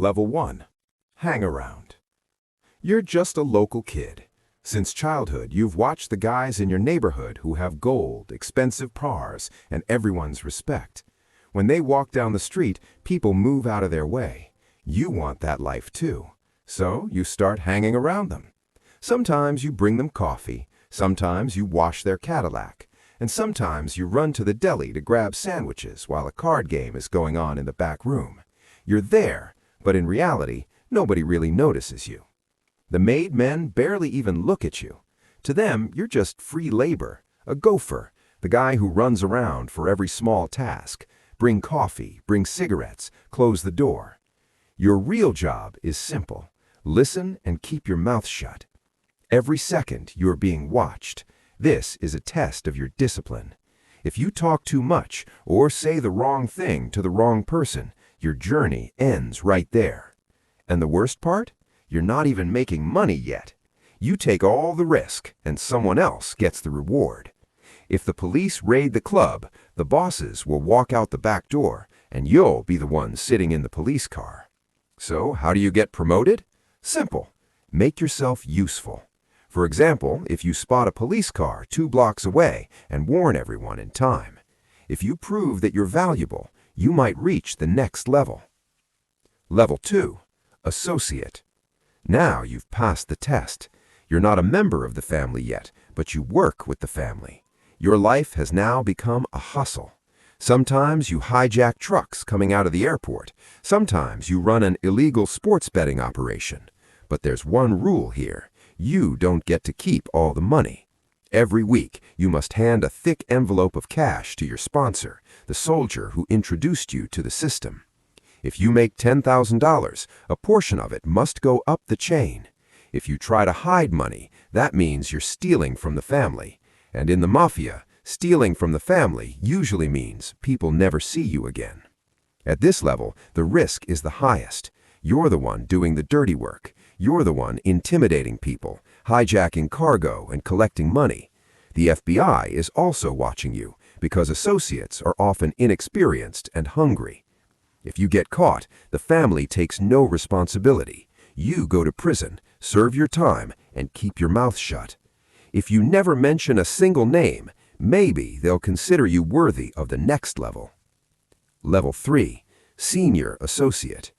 Level 1. Hang around. You're just a local kid. Since childhood, you've watched the guys in your neighborhood who have gold, expensive cars, and everyone's respect. When they walk down the street, people move out of their way. You want that life too. So you start hanging around them. Sometimes you bring them coffee, sometimes you wash their Cadillac, and sometimes you run to the deli to grab sandwiches while a card game is going on in the back room. You're there, but in reality, nobody really notices you. The made men barely even look at you. To them, you're just free labor, a gopher, the guy who runs around for every small task. Bring coffee, bring cigarettes, close the door. Your real job is simple. Listen and keep your mouth shut. Every second, you're being watched. This is a test of your discipline. If you talk too much or say the wrong thing to the wrong person, your journey ends right there. And the worst part? You're not even making money yet. You take all the risk, and someone else gets the reward. If the police raid the club, the bosses will walk out the back door, and you'll be the one sitting in the police car. So, how do you get promoted? Simple. Make yourself useful. For example, if you spot a police car 2 blocks away and warn everyone in time. If you prove that you're valuable, you might reach the next level. Level 2. Associate. Now you've passed the test. You're not a member of the family yet, but you work with the family. Your life has now become a hustle. Sometimes you hijack trucks coming out of the airport. Sometimes you run an illegal sports betting operation. But there's one rule here. You don't get to keep all the money. Every week, you must hand a thick envelope of cash to your sponsor, the soldier who introduced you to the system. If you make $10,000, a portion of it must go up the chain. If you try to hide money, that means you're stealing from the family. And in the Mafia, stealing from the family usually means people never see you again. At this level, the risk is the highest. You're the one doing the dirty work. You're the one intimidating people, hijacking cargo, and collecting money. The FBI is also watching you because associates are often inexperienced and hungry. If you get caught, the family takes no responsibility. You go to prison, serve your time, and keep your mouth shut. If you never mention a single name, maybe they'll consider you worthy of the next level. Level 3. Senior Associate.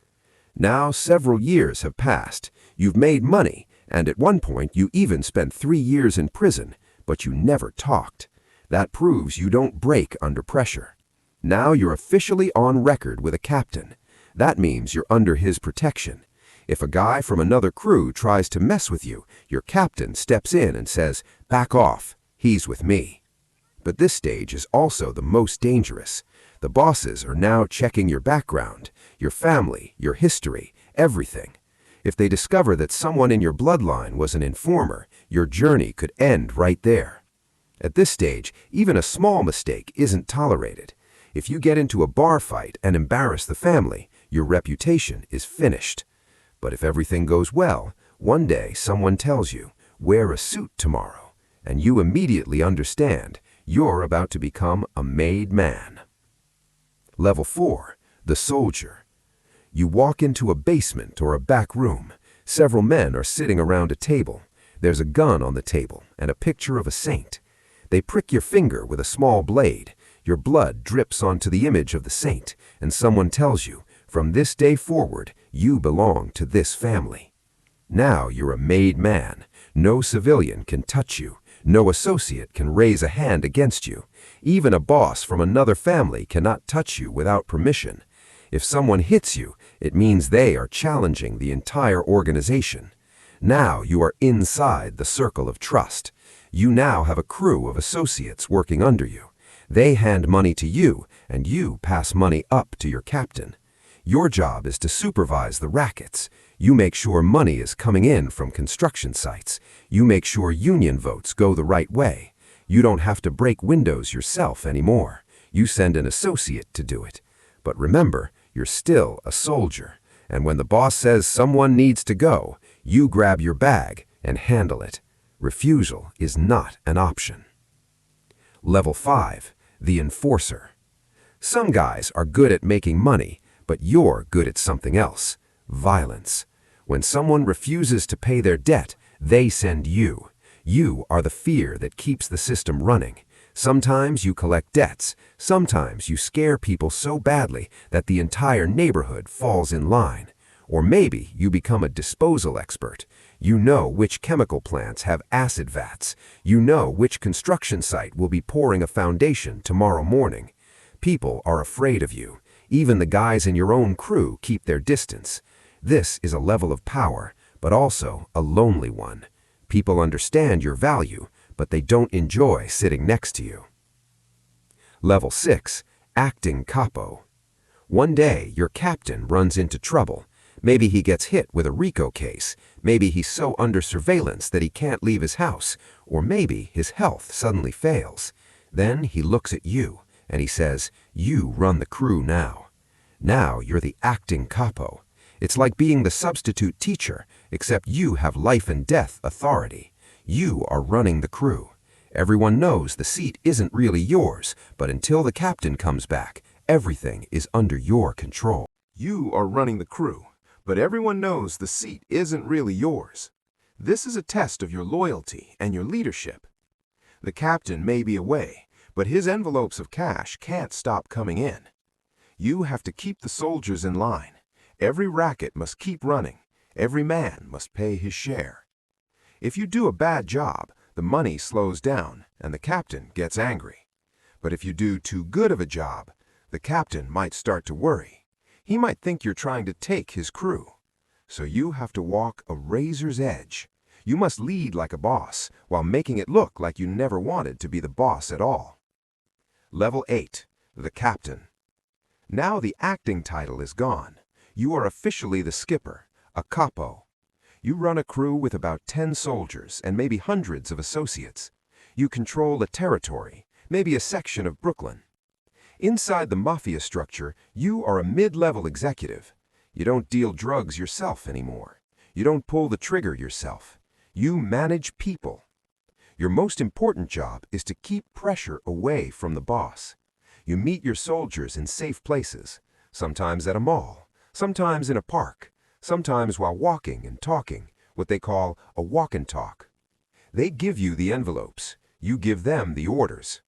Now several years have passed. You've made money, and at one point you even spent 3 years in prison, but you never talked. That proves you don't break under pressure. Now you're officially on record with a captain. That means you're under his protection. If a guy from another crew tries to mess with you, your captain steps in and says, "Back off, he's with me." But this stage is also the most dangerous. The bosses are now checking your background, your family, your history, everything. If they discover that someone in your bloodline was an informer, your journey could end right there. At this stage, even a small mistake isn't tolerated. If you get into a bar fight and embarrass the family, your reputation is finished. But if everything goes well, one day someone tells you, "Wear a suit tomorrow," and you immediately understand you're about to become a made man. Level 4. The Soldier. You walk into a basement or a back room. Several men are sitting around a table. There's a gun on the table and a picture of a saint. They prick your finger with a small blade. Your blood drips onto the image of the saint, and someone tells you, "From this day forward, you belong to this family." Now you're a made man. No civilian can touch you. No associate can raise a hand against you. Even a boss from another family cannot touch you without permission. If someone hits you, it means they are challenging the entire organization. Now you are inside the circle of trust. You now have a crew of associates working under you. They hand money to you, and you pass money up to your captain. Your job is to supervise the rackets. You make sure money is coming in from construction sites. You make sure union votes go the right way. You don't have to break windows yourself anymore. You send an associate to do it. But remember, you're still a soldier. And when the boss says someone needs to go, you grab your bag and handle it. Refusal is not an option. Level 5. The Enforcer. Some guys are good at making money, but you're good at something else. Violence. When someone refuses to pay their debt, they send you. You are the fear that keeps the system running. Sometimes you collect debts. Sometimes you scare people so badly that the entire neighborhood falls in line. Or maybe you become a disposal expert. You know which chemical plants have acid vats. You know which construction site will be pouring a foundation tomorrow morning. People are afraid of you. Even the guys in your own crew keep their distance. This is a level of power, but also a lonely one. People understand your value, but they don't enjoy sitting next to you. Level 6. Acting capo. One day, your captain runs into trouble. Maybe he gets hit with a RICO case. Maybe he's so under surveillance that he can't leave his house. Or maybe his health suddenly fails. Then he looks at you, and he says, "You run the crew now." Now you're the acting capo. It's like being the substitute teacher, except you have life and death authority. You are running the crew. Everyone knows the seat isn't really yours, but until the captain comes back, everything is under your control. You are running the crew, but everyone knows the seat isn't really yours. This is a test of your loyalty and your leadership. The captain may be away, but his envelopes of cash can't stop coming in. You have to keep the soldiers in line. Every racket must keep running. Every man must pay his share. If you do a bad job, the money slows down and the captain gets angry. But if you do too good of a job, the captain might start to worry. He might think you're trying to take his crew. So you have to walk a razor's edge. You must lead like a boss while making it look like you never wanted to be the boss at all. Level 8. The captain. Now the acting title is gone. You are officially the skipper, a capo. You run a crew with about 10 soldiers and maybe hundreds of associates. You control a territory, maybe a section of Brooklyn. Inside the mafia structure, you are a mid-level executive. You don't deal drugs yourself anymore. You don't pull the trigger yourself. You manage people. Your most important job is to keep pressure away from the boss. You meet your soldiers in safe places, sometimes at a mall, sometimes in a park, sometimes while walking and talking, what they call a walk and talk. They give you the envelopes. You give them the orders.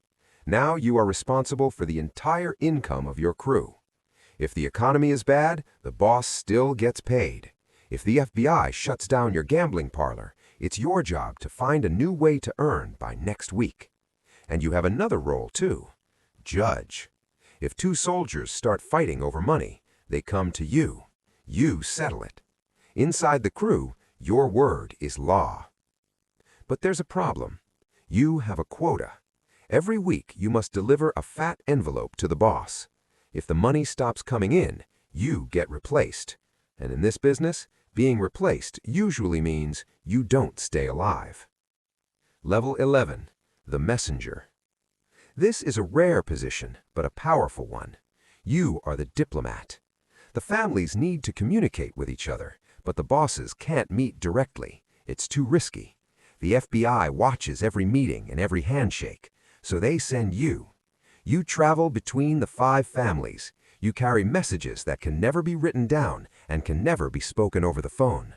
Now you are responsible for the entire income of your crew. If the economy is bad, the boss still gets paid. If the FBI shuts down your gambling parlor, it's your job to find a new way to earn by next week. And you have another role too. Judge. If two soldiers start fighting over money, they come to you. You settle it. Inside the crew, your word is law. But there's a problem. You have a quota. Every week you must deliver a fat envelope to the boss. If the money stops coming in, you get replaced. And in this business, being replaced usually means you don't stay alive. Level 11. The messenger. This is a rare position, but a powerful one. You are the diplomat. The families need to communicate with each other, but the bosses can't meet directly. It's too risky. The FBI watches every meeting and every handshake, so they send you. You travel between the 5 families. You carry messages that can never be written down and can never be spoken over the phone.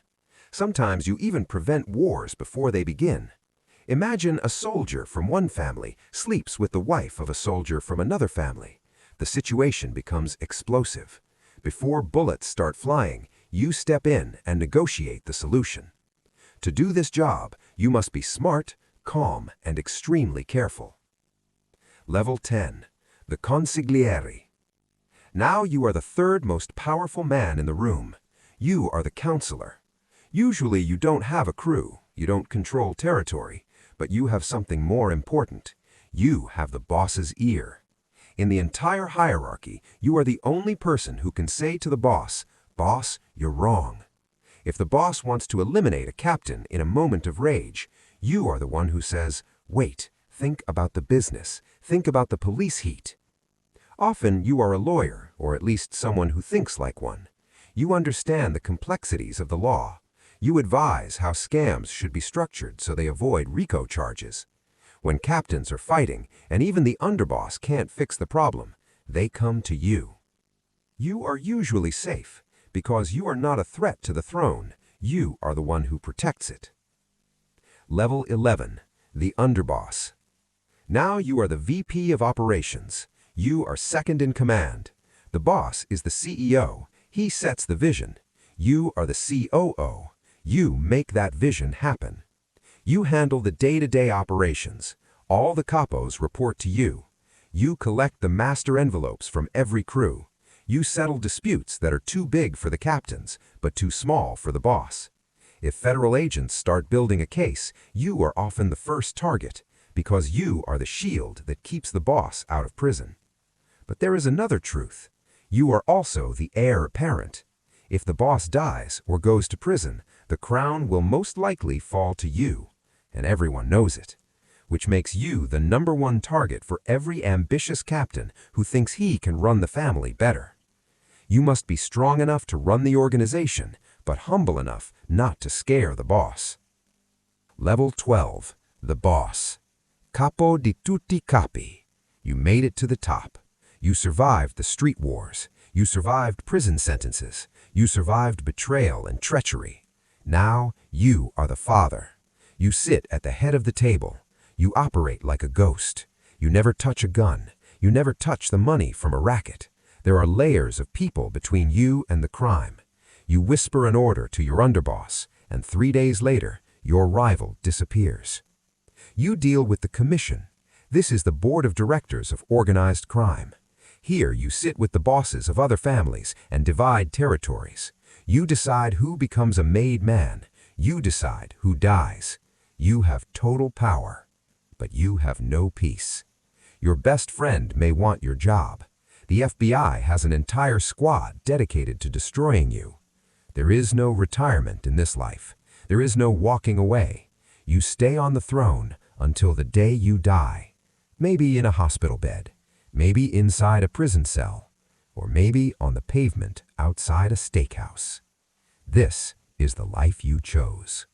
Sometimes you even prevent wars before they begin. Imagine a soldier from one family sleeps with the wife of a soldier from another family. The situation becomes explosive. Before bullets start flying, you step in and negotiate the solution. To do this job, you must be smart, calm, and extremely careful. Level 10. The consigliere. Now you are the third most powerful man in the room. You are the counselor. Usually you don't have a crew, you don't control territory, but you have something more important. You have the boss's ear. In the entire hierarchy, you are the only person who can say to the boss, "Boss, you're wrong." If the boss wants to eliminate a captain in a moment of rage, you are the one who says, "Wait, think about the business, think about the police heat." Often you are a lawyer, or at least someone who thinks like one. You understand the complexities of the law. You advise how scams should be structured so they avoid RICO charges. When captains are fighting, and even the underboss can't fix the problem, they come to you. You are usually safe, because you are not a threat to the throne. You are the one who protects it. Level 11. The Underboss. Now you are the VP of Operations. You are second in command. The boss is the CEO. He sets the vision. You are the COO. You make that vision happen. You handle the day-to-day operations. All the capos report to you. You collect the master envelopes from every crew. You settle disputes that are too big for the captains, but too small for the boss. If federal agents start building a case, you are often the first target, because you are the shield that keeps the boss out of prison. But there is another truth. You are also the heir apparent. If the boss dies or goes to prison, the crown will most likely fall to you, and everyone knows it, which makes you the #1 target for every ambitious captain who thinks he can run the family better. You must be strong enough to run the organization, but humble enough not to scare the boss. Level 12. The Boss. Capo di tutti capi. You made it to the top. You survived the street wars. You survived prison sentences. You survived betrayal and treachery. Now you are the father. You sit at the head of the table. You operate like a ghost. You never touch a gun. You never touch the money from a racket. There are layers of people between you and the crime. You whisper an order to your underboss, and 3 days later, your rival disappears. You deal with the commission. This is the board of directors of organized crime. Here you sit with the bosses of other families and divide territories. You decide who becomes a made man. You decide who dies. You have total power, but you have no peace. Your best friend may want your job. The FBI has an entire squad dedicated to destroying you. There is no retirement in this life. There is no walking away. You stay on the throne until the day you die. Maybe in a hospital bed, maybe inside a prison cell, or maybe on the pavement outside a steakhouse. This is the life you chose.